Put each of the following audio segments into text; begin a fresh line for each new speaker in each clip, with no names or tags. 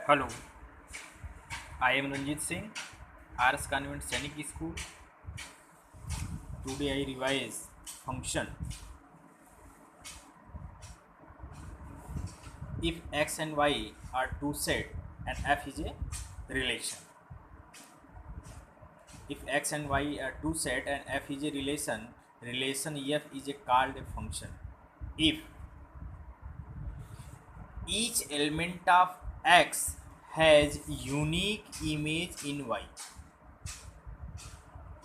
Hello, I am Ranjit Singh, RS Convent Sainik School. Today I revise function. If x and y are two set and f is a relation. If x and y are two set and f is a relation f is called a function. If each element of x has unique image in y,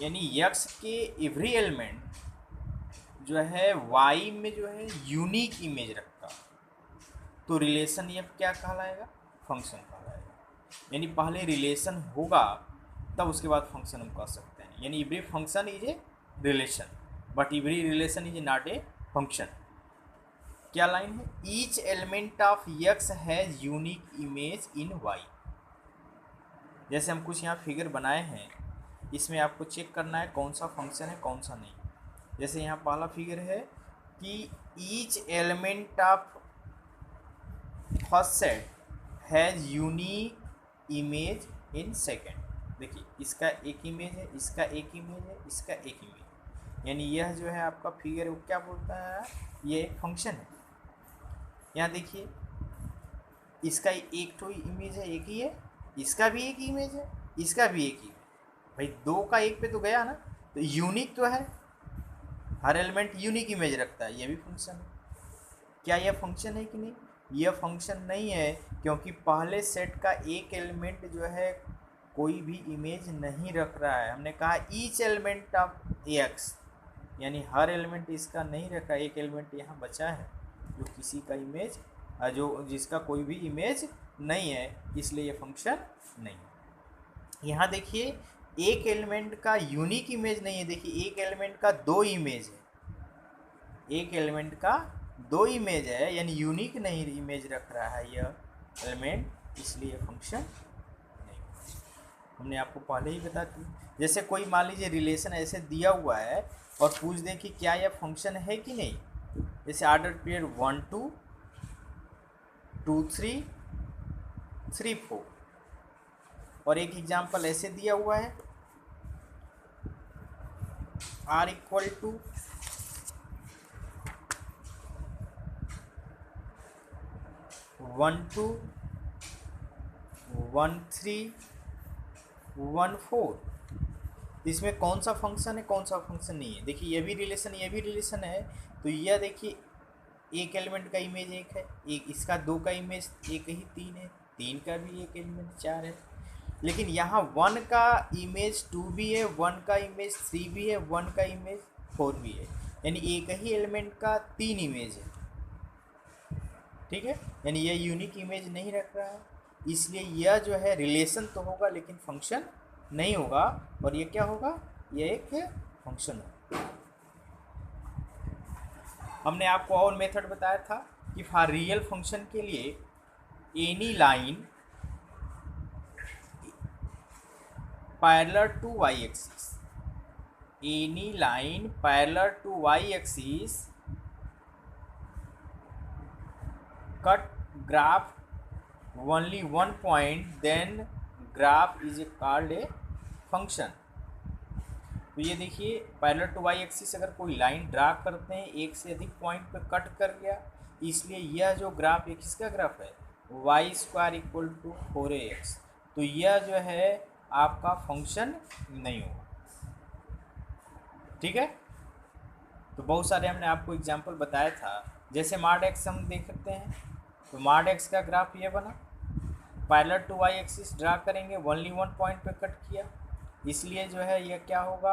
यानी x के every element जो है y में जो है unique image रखता, तो relation F क्या कहलाएगा? फंक्शन कहलाएगा। यानी पहले रिलेशन होगा तब उसके बाद फंक्शन हम कह सकते हैं। यानी every function is a relation but every relation is not a function. क्या लाइन है? Each element of X has unique image in Y. जैसे हम कुछ यहाँ फिगर बनाए हैं, इसमें आपको चेक करना है कौन सा फंक्शन है कौन सा नहीं। जैसे यहाँ पहला फिगर है कि each element of first set has unique image in second. देखिए इसका एक इमेज है, इसका एक इमेज है, इसका एक इमेज, यानी यह जो है आपका फिगर वो क्या बोलता है? ये एक फंक्शन है। यहाँ देखिए इसका एक तो इमेज है, एक ही है, इसका भी एक इमेज है, इसका भी एक इमेज। भाई दो का एक पे तो गया ना, तो यूनिक तो है, हर एलिमेंट यूनिक इमेज रखता है, ये भी फंक्शन है। क्या यह फंक्शन है कि नहीं? यह फंक्शन नहीं है, क्योंकि पहले सेट का एक एलिमेंट जो है कोई भी इमेज नहीं रख रहा है। हमने कहा ईच एलिमेंट ऑफ एक्स, यानी हर एलिमेंट इसका नहीं रखा, एक एलिमेंट यहाँ बचा है जो किसी का इमेज जो जिसका कोई भी इमेज नहीं है, इसलिए ये फंक्शन नहीं है। यहाँ देखिए एक एलिमेंट का यूनिक इमेज नहीं है। देखिए एक एलिमेंट का दो इमेज है, एक एलिमेंट का दो इमेज है, यानी यूनिक नहीं इमेज रख रहा है यह एलिमेंट, इसलिए फंक्शन नहीं। हमने आपको पहले ही बता दी। जैसे कोई मान लीजिए रिलेशन ऐसे दिया हुआ है और पूछ दें कि क्या यह फंक्शन है कि नहीं। जैसे ऑर्डर पीरियड 1 2 2 3 3 4, और एक एग्जाम्पल ऐसे दिया हुआ है r इक्वल टू 1 2 1 3 1 4। इसमें कौन सा फंक्शन है कौन सा फंक्शन नहीं है? देखिए ये भी रिलेशन है, तो यह देखिए एक एलिमेंट का इमेज एक है, एक इसका दो का इमेज एक ही तीन है, तीन का भी एक एलिमेंट चार है। लेकिन यहाँ 1 का इमेज 2 भी है, 1 का इमेज 3 भी है, 1 का इमेज 4 भी है, यानी एक ही एलिमेंट का तीन इमेज है। ठीक है, यानी यह यूनिक इमेज नहीं रख रहा है, इसलिए यह जो है रिलेशन तो होगा लेकिन फंक्शन नहीं होगा। और ये क्या होगा? यह एक फंक्शन होगा। हमने आपको और मेथड बताया था कि फॉर रियल फंक्शन के लिए any line parallel to Y axis, any line parallel to Y axis cut graph only one point, then graph is called a function। तो ये देखिए पैरेलल टू वाई एक्सिस अगर कोई लाइन ड्रा करते हैं एक से अधिक पॉइंट पे कट कर गया, इसलिए यह जो ग्राफ एक किसका ग्राफ है? Y square equal to 4ax। तो यह जो है आपका फंक्शन नहीं होगा। ठीक है, तो बहुत सारे हमने आपको एग्जांपल बताया था। जैसे मॉड एक्स हम देख सकते हैं, तो मॉड एक्स का ग्राफ ये बना, parallel to Y axis draw करेंगे, ओनली वन पॉइंट पे कट किया, इसलिए जो है यह क्या होगा?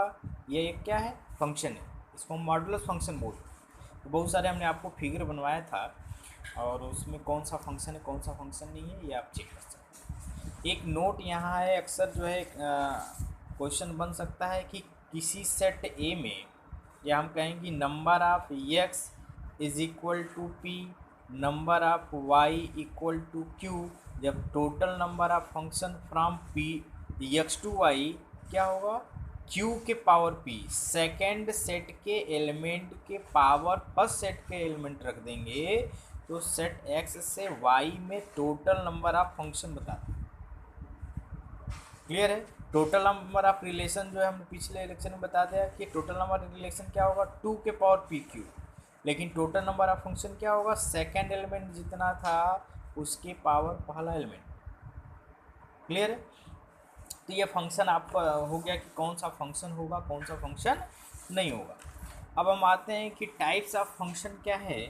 ये एक क्या है? फंक्शन है, इसको हम मॉडुलस फंक्शन बोलते हैं। तो बहुत सारे हमने आपको फिगर बनवाया था और उसमें कौन सा फंक्शन है कौन सा फंक्शन नहीं है ये आप चेक कर सकते हैं। एक नोट यहाँ है, अक्सर जो है क्वेश्चन बन सकता है कि किसी सेट ए में, या हम कहेंगे number of X is equal to P, number of Y equal to Q, जब total number of function from P X to Y क्या होगा? क्यू के पावर पी, सेकेंड सेट के एलिमेंट के पावर फर्स्ट सेट के element रख देंगे, तो सेट एक्स से वाई में टोटल नंबर ऑफ फंक्शन बता दो। क्लियर है? टोटल नंबर ऑफ रिलेशन जो है हमने पिछले लेक्चर में बता दिया कि टोटल नंबर रिलेशन क्या होगा 2 के पावर पी क्यू, लेकिन टोटल नंबर ऑफ फंक्शन क्या होगा सेकेंड एलिमेंट जितना था उसके पावर पहला एलिमेंट। क्लियर है? तो ये फंक्शन आपका हो गया कि कौन सा फंक्शन होगा कौन सा फंक्शन नहीं होगा। अब हम आते हैं कि टाइप्स ऑफ फंक्शन क्या है।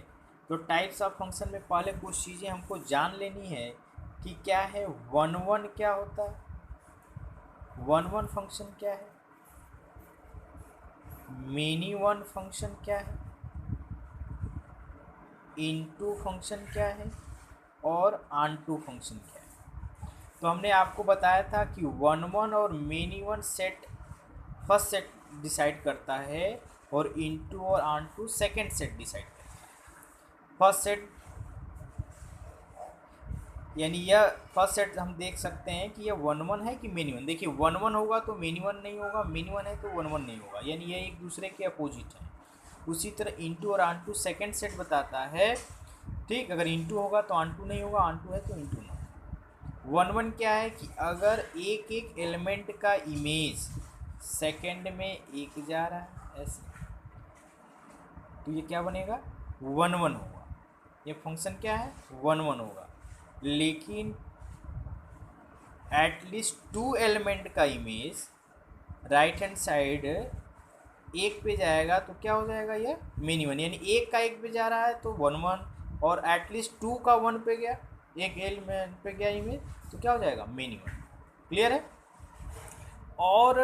तो टाइप्स ऑफ फंक्शन में पहले कुछ चीज़ें हमको जान लेनी है कि क्या है वन वन क्या होता है, वन वन फंक्शन क्या है, मेनी वन फंक्शन क्या है, इनटू फंक्शन क्या है और ऑनटू फंक्शन क्या है। तो हमने आपको बताया था कि वन वन और many one set first set decide करता है और इनटू और ऑनटू सेकंड सेट डिसाइड करता है। फर्स्ट सेट यानी यह फर्स्ट सेट हम देख सकते हैं कि यह वन वन है कि मेनी वन। देखिए वन वन होगा तो मेनी वन नहीं होगा, मेनी वन है तो वन वन नहीं होगा, यानी ये एक दूसरे के अपोजिट हैं। उसी तरह इनटू और ऑनटू सेकंड सेट बताता है, ठीक, अगर इनटू होगा तो ऑनटू नहीं होगा, ऑनटू है तो इनटू नहीं। वन वन क्या है कि अगर एक एक एलिमेंट का इमेज सेकंड में एक जा रहा है ऐसे, तो ये क्या बनेगा वन वन होगा। ये फंक्शन क्या है वन वन होगा। लेकिन एटलीस्ट टू एलिमेंट का इमेज राइट हैंड साइड एक पे जाएगा तो क्या हो जाएगा ये मेनी वन, यानी एक का एक पे जा रहा है तो वन वन, और एटलीस्ट टू का वन पे गया, एक एलिमेंट पे गया इमेज, तो क्या हो जाएगा मेनी वन। क्लियर है? और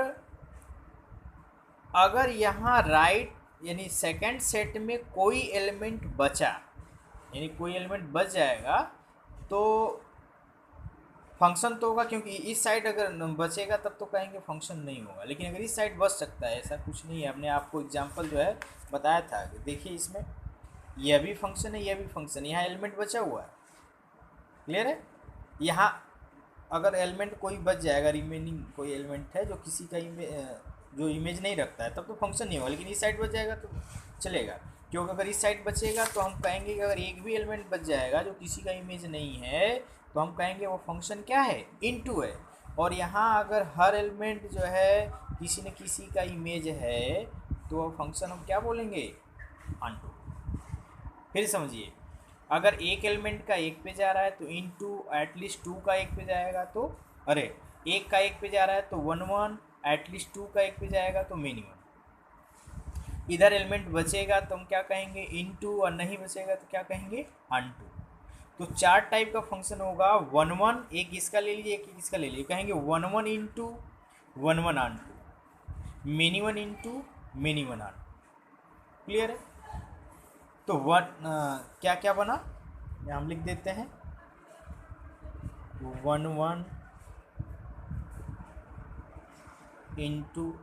अगर यहाँ राइट यानी सेकंड सेट में कोई एलिमेंट बचा, यानी कोई एलिमेंट बच जाएगा तो फंक्शन तो होगा, क्योंकि इस साइड अगर बचेगा तब तो कहेंगे फंक्शन नहीं होगा। लेकिन अगर इस साइड बच सकता है ऐसा कुछ नहीं है, हमने आपको एग्जांपल जो है बताया था। देखिए इसमें यह भी फंक्शन है, यह भी फंक्शन, यहाँ एलिमेंट बचा हुआ है। क्लियर है? यहाँ अगर एलिमेंट कोई बच जाएगा, रिमेनिंग कोई एलिमेंट है जो किसी का जो इमेज नहीं रखता है, तब तो फंक्शन नहीं होगा। लेकिन इस साइड बच जाएगा तो चलेगा, क्योंकि अगर इस साइड बचेगा तो हम कहेंगे कि अगर एक भी एलिमेंट बच जाएगा जो किसी का इमेज नहीं है तो हम कहेंगे वो फंक्शन क्या है इनटू है। और यहाँ अगर हर एलिमेंट जो है किसी न किसी का इमेज है तो वो फंक्शन हम क्या बोलेंगे ऑनटू। फिर समझिए, अगर एक एलिमेंट का एक पे जा रहा है तो इनटू, एटलीस्ट टू का एक पे जाएगा तो, अरे एक का एक पे जा रहा है तो वन वन, एटलीस्ट टू का एक पे जाएगा तो मेनी वन। इधर एलिमेंट बचेगा तो हम क्या कहेंगे इनटू, और नहीं बचेगा तो क्या कहेंगे ऑनटू। तो चार टाइप का फंक्शन होगा वन वन, एक इसका ले लीजिए एक इसका ले लीजिए, कहेंगे one one into one one onto, many one into many one onto. Clear है? तो क्या क्या बना हम लिख देते हैं वन वन इंटू